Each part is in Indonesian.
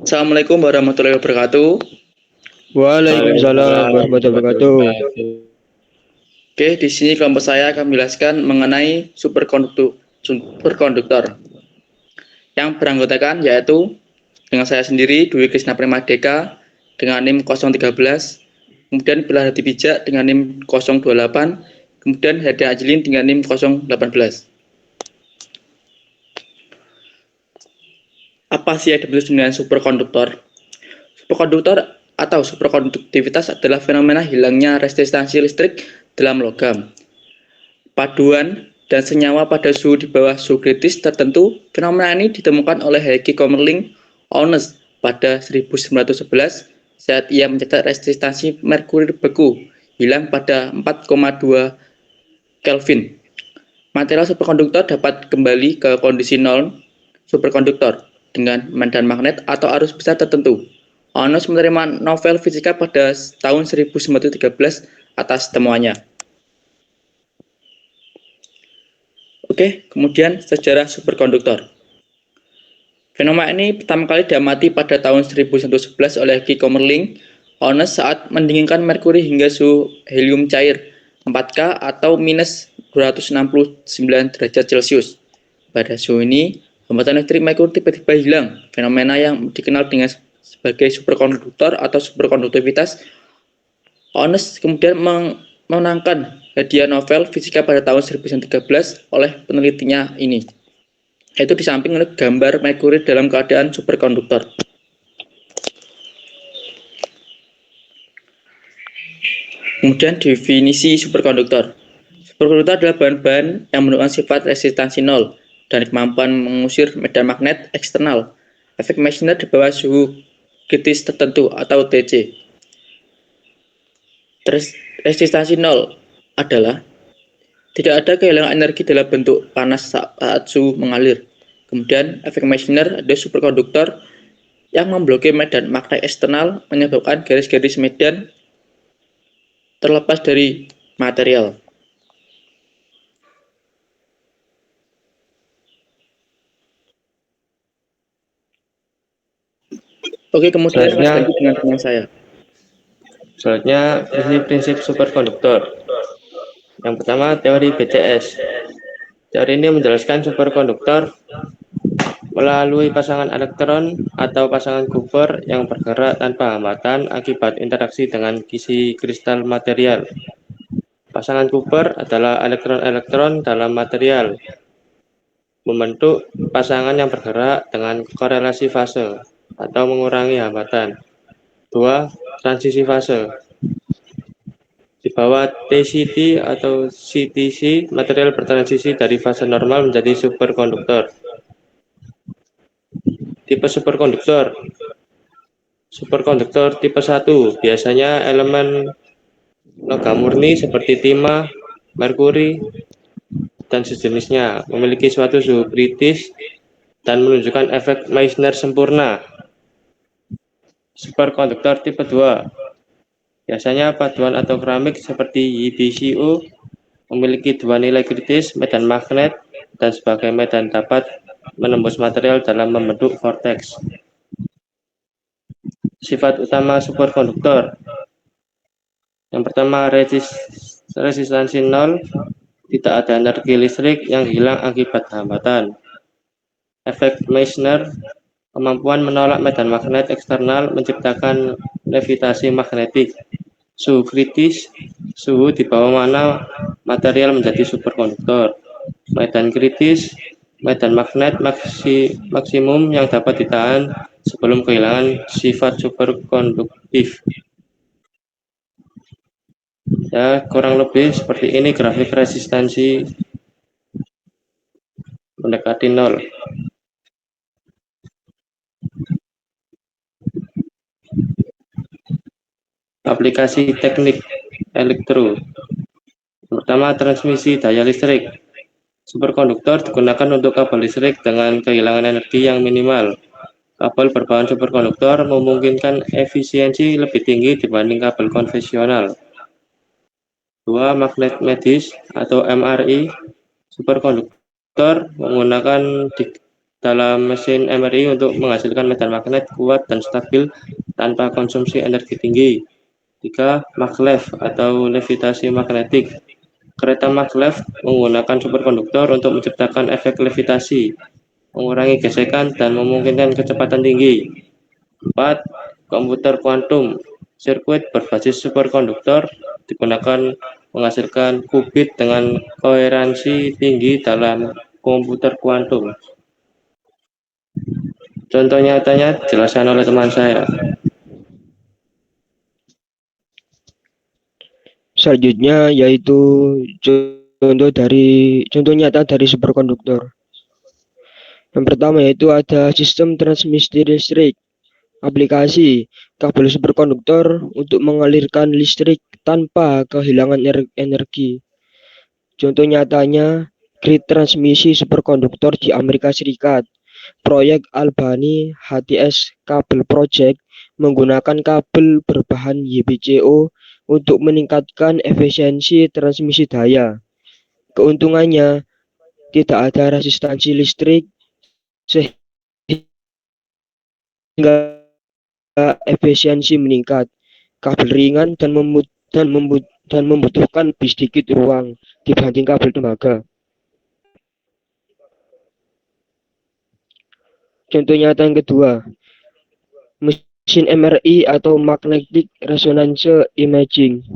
Assalamualaikum warahmatullahi wabarakatuh. Waalaikumsalam warahmatullahi wabarakatuh. Oke, di sini kelompok saya akan menjelaskan mengenai superkonduktor yang beranggotakan yaitu dengan saya sendiri Dwi Krisna Primadeka dengan NIM 013, kemudian Belah Hati Bijak dengan NIM 028, kemudian Hadi Ajlin dengan NIM 018. Apa sih yang dimaksud dengan superkonduktor? Superkonduktor atau superkonduktivitas adalah fenomena hilangnya resistansi listrik dalam logam. Paduan dan senyawa pada suhu di bawah suhu kritis tertentu. Fenomena ini ditemukan oleh Heikki Kamerlingh Onnes pada 1911 saat ia mencatat resistansi merkuri beku hilang pada 4,2 Kelvin. Material superkonduktor dapat kembali ke kondisi nol superkonduktor dengan medan magnet atau arus besar tertentu. Onnes menerima Nobel Fisika pada tahun 1913 atas temuannya. Oke, kemudian sejarah superkonduktor. Fenomena ini pertama kali diamati pada tahun 1911 oleh Heikki Kamerlingh Onnes saat mendinginkan merkuri hingga suhu helium cair 4K atau minus 269 derajat Celcius. Pada suhu ini, hambatan listrik merkuri tiba-tiba hilang. Fenomena yang dikenal dengan sebagai superkonduktor atau superkonduktivitas. Onnes kemudian memenangkan hadiah Nobel Fisika pada tahun 1913 oleh penelitinya ini, yaitu di samping oleh gambar merkuri dalam keadaan superkonduktor. Kemudian definisi superkonduktor. Superkonduktor adalah bahan-bahan yang menunjukkan sifat resistansi nol dan kemampuan mengusir medan magnet eksternal. Efek Meissner di bawah suhu kritis tertentu atau TC. Resistansi nol adalah tidak ada kehilangan energi dalam bentuk panas saat suhu mengalir. Kemudian efek Meissner ada superkonduktor yang memblokir medan magnet eksternal menyebabkan garis-garis medan terlepas dari material. Oke, kemudian lanjut dengan teman saya. Selanjutnya, prinsip superkonduktor. Yang pertama, teori BCS. Teori ini menjelaskan superkonduktor melalui pasangan elektron atau pasangan Cooper yang bergerak tanpa hambatan akibat interaksi dengan isi kristal material. Pasangan Cooper adalah elektron-elektron dalam material, membentuk pasangan yang bergerak dengan korelasi fase atau mengurangi hambatan. 2. Transisi fase. Di bawah TCT atau CTC, material bertransisi dari fase normal menjadi superkonduktor. Tipe superkonduktor. Superkonduktor tipe 1 biasanya elemen logam murni seperti timah, merkuri, dan sejenisnya, memiliki suatu suhu kritis dan menunjukkan efek Meissner sempurna. Superkonduktor tipe 2 biasanya paduan atau keramik seperti YbCu memiliki dua nilai kritis, medan magnet, dan sebagai medan dapat menembus material dalam membentuk vortex. Sifat utama superkonduktor. Yang pertama, resistansi nol, tidak ada energi listrik yang hilang akibat hambatan. Efek Meissner, kemampuan menolak medan magnet eksternal menciptakan levitasi magnetik. Suhu kritis, suhu di bawah mana material menjadi superkonduktor. Medan kritis, medan magnet maksimum yang dapat ditahan sebelum kehilangan sifat superkonduktif. Ya, kurang lebih seperti ini grafik resistansi mendekati nol. Aplikasi teknik elektro. Pertama, transmisi daya listrik. Superkonduktor digunakan untuk kabel listrik dengan kehilangan energi yang minimal. Kabel berbahan superkonduktor memungkinkan efisiensi lebih tinggi dibanding kabel konvensional. 2. Magnet medis atau MRI. Superkonduktor menggunakan dalam mesin MRI untuk menghasilkan medan magnet kuat dan stabil tanpa konsumsi energi tinggi. 3. Maglev atau levitasi magnetik. Kereta maglev menggunakan superkonduktor untuk menciptakan efek levitasi, mengurangi gesekan, dan memungkinkan kecepatan tinggi. 4. Komputer kuantum. Sirkuit berbasis superkonduktor digunakan menghasilkan qubit dengan koherensi tinggi dalam komputer kuantum. Contoh nyatanya dijelaskan oleh teman saya. Selanjutnya yaitu contoh nyata dari superkonduktor. Yang pertama yaitu ada sistem transmisi listrik. Aplikasi kabel superkonduktor untuk mengalirkan listrik tanpa kehilangan energi. Contoh nyatanya grid transmisi superkonduktor di Amerika Serikat. Proyek Albany HTS Kabel Project menggunakan kabel berbahan YBCO untuk meningkatkan efisiensi transmisi daya. Keuntungannya, tidak ada resistansi listrik sehingga efisiensi meningkat. Kabel ringan dan membutuhkan lebih sedikit ruang dibanding kabel tembaga. Contoh nyata yang kedua, mesin MRI atau Magnetic Resonance Imaging.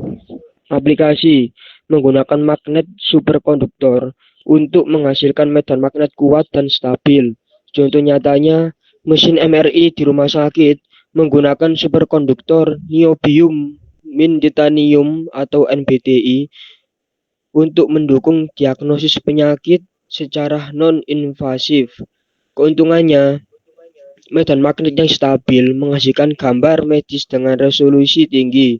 Aplikasi menggunakan magnet superkonduktor untuk menghasilkan medan magnet kuat dan stabil. Contoh nyatanya, mesin MRI di rumah sakit menggunakan superkonduktor niobium titanium atau NBTI untuk mendukung diagnosis penyakit secara non-invasif. Keuntungannya, medan magnet yang stabil menghasilkan gambar medis dengan resolusi tinggi,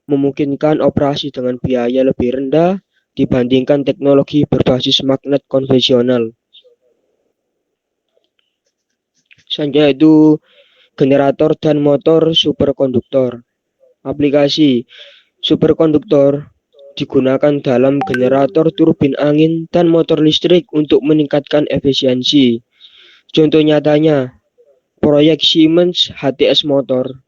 memungkinkan operasi dengan biaya lebih rendah dibandingkan teknologi berbasis magnet konvensional. Selanjutnya itu generator dan motor superkonduktor. Aplikasi superkonduktor digunakan dalam generator turbin angin dan motor listrik untuk meningkatkan efisiensi. Contoh nyatanya, proyek Siemens HTS Motor.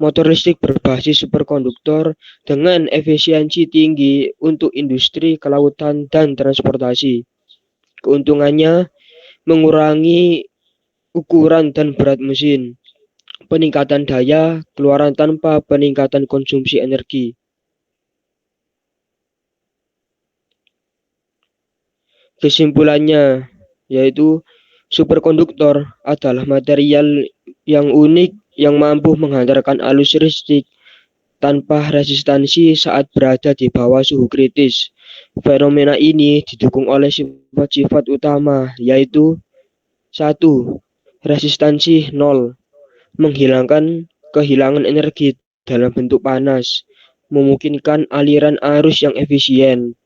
Motor listrik berbasis superkonduktor dengan efisiensi tinggi untuk industri kelautan dan transportasi. Keuntungannya, mengurangi ukuran dan berat mesin, peningkatan daya keluaran tanpa peningkatan konsumsi energi. Kesimpulannya, yaitu superkonduktor adalah material yang unik yang mampu menghantarkan arus listrik tanpa resistansi saat berada di bawah suhu kritis. Fenomena ini didukung oleh sifat-sifat utama, yaitu 1. Resistansi 0, menghilangkan kehilangan energi dalam bentuk panas, memungkinkan aliran arus yang efisien.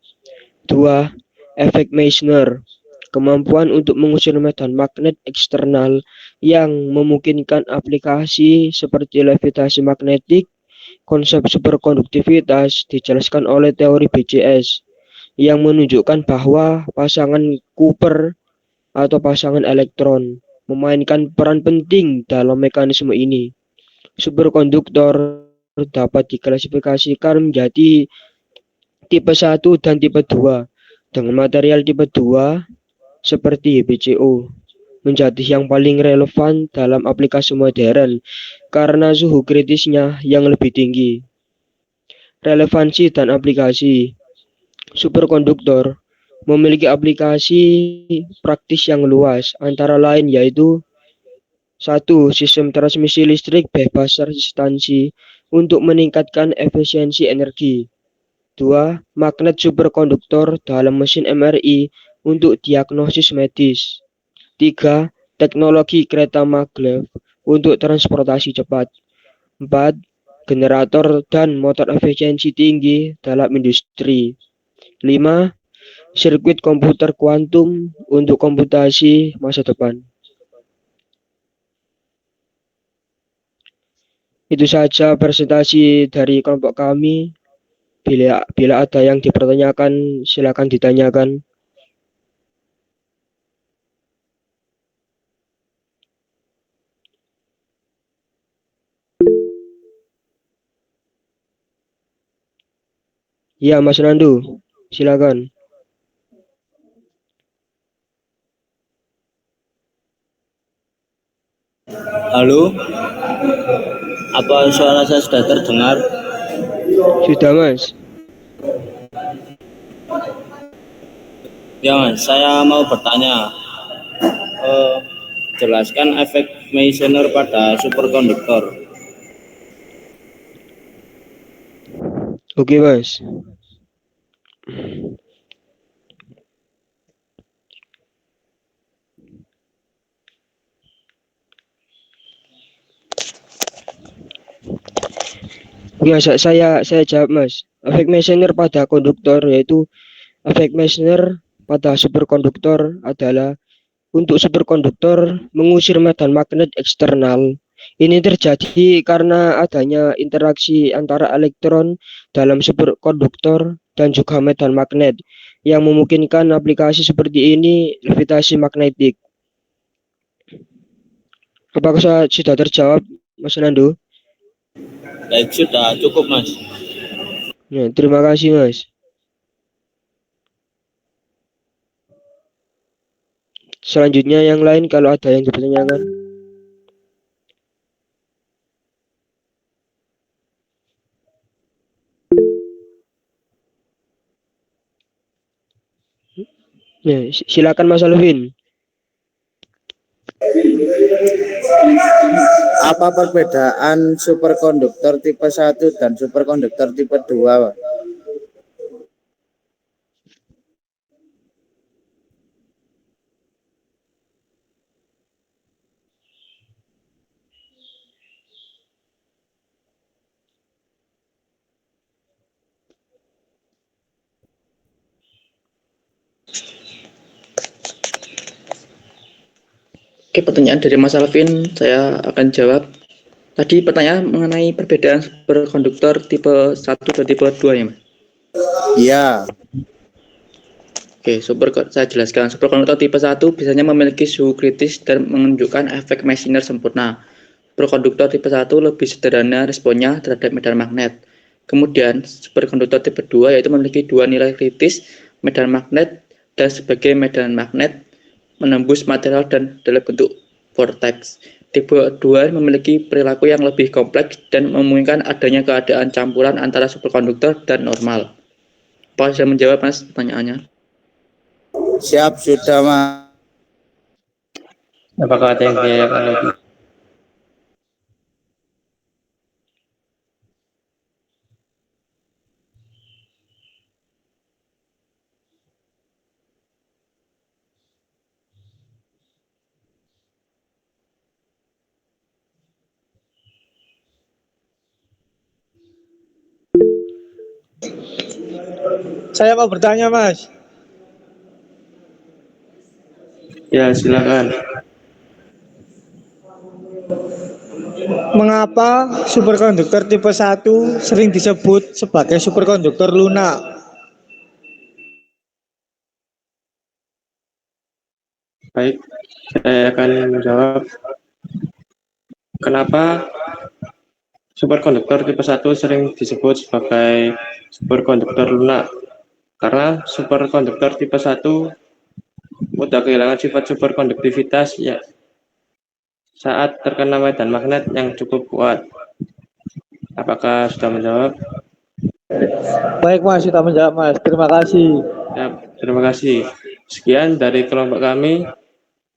2. Efek Meissner, kemampuan untuk mengusir medan magnet eksternal yang memungkinkan aplikasi seperti levitasi magnetik. Konsep superkonduktivitas dijelaskan oleh teori BCS yang menunjukkan bahwa pasangan Cooper atau pasangan elektron memainkan peran penting dalam mekanisme ini. Superkonduktor dapat diklasifikasikan menjadi tipe 1 dan tipe 2. Dengan material tipe 2 seperti BCO menjadi yang paling relevan dalam aplikasi modern karena suhu kritisnya yang lebih tinggi. Relevansi dan aplikasi. Superkonduktor memiliki aplikasi praktis yang luas, antara lain yaitu 1. Sistem transmisi listrik bebas resistansi untuk meningkatkan efisiensi energi. 2. Magnet superkonduktor dalam mesin MRI untuk diagnosis medis. 3. Teknologi kereta maglev untuk transportasi cepat. 4. Generator dan motor efisiensi tinggi dalam industri. 5. Sirkuit komputer kuantum untuk komputasi masa depan. Itu saja presentasi dari kelompok kami. Bila ada yang dipertanyakan, silakan ditanyakan. Ya, Mas Nandu, silakan. Halo, apa suara saya sudah terdengar? Sudah, Mas. Ya, Mas, saya mau bertanya. Eh, Jelaskan efek Meissner pada superkonduktor. Oke, Mas. Ya, saya jawab, Mas. Efek Meissner pada konduktor yaitu efek Meissner pada superkonduktor adalah untuk superkonduktor mengusir medan magnet eksternal. Ini terjadi karena adanya interaksi antara elektron dalam superkonduktor dan juga medan magnet yang memungkinkan aplikasi seperti ini levitasi magnetik. Apakah sudah terjawab, Mas Nando? Baik, sudah cukup, Mas. Ya, terima kasih, Mas. Selanjutnya yang lain kalau ada yang dipertanyakan. Ya, silakan Mas Alvin. Apa perbedaan superkonduktor tipe 1 dan superkonduktor tipe 2? Oke, pertanyaan dari Mas Alvin, saya akan jawab. Tadi pertanyaan mengenai perbedaan superkonduktor tipe 1 dan tipe 2 ya, Mas? Iya. Oke, saya jelaskan. Superkonduktor tipe 1 biasanya memiliki suhu kritis dan menunjukkan efek Meissner sempurna. Superkonduktor tipe 1 lebih sederhana responnya terhadap medan magnet. Kemudian, superkonduktor tipe 2 yaitu memiliki dua nilai kritis, medan magnet dan sebagai medan magnet menembus material dan dalam bentuk vortex. Tipe 2 memiliki perilaku yang lebih kompleks dan memungkinkan adanya keadaan campuran antara superkonduktor dan normal. Apa saya menjawab, Mas, pertanyaannya? Siap, sudah, Mas. Apakah ada yang ditanyakan lagi? Saya mau bertanya, Mas. Ya, silakan. Mengapa superkonduktor tipe 1 sering disebut sebagai superkonduktor lunak? Baik, saya akan menjawab. Kenapa superkonduktor tipe 1 sering disebut sebagai superkonduktor lunak? Karena superkonduktor tipe 1 mudah kehilangan sifat superkonduktivitas ya saat terkena medan magnet yang cukup kuat. Apakah sudah menjawab? Baik, Mas, sudah menjawab, Mas. Terima kasih. Ya, terima kasih. Sekian dari kelompok kami.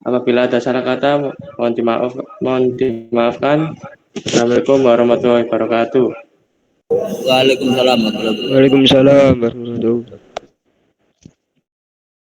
Apabila ada salah kata, mohon dimaafkan. Assalamualaikum warahmatullahi wabarakatuh. Waalaikumsalam warahmatullahi wabarakatuh. Waalaikumsalam warahmatullahi wabarakatuh.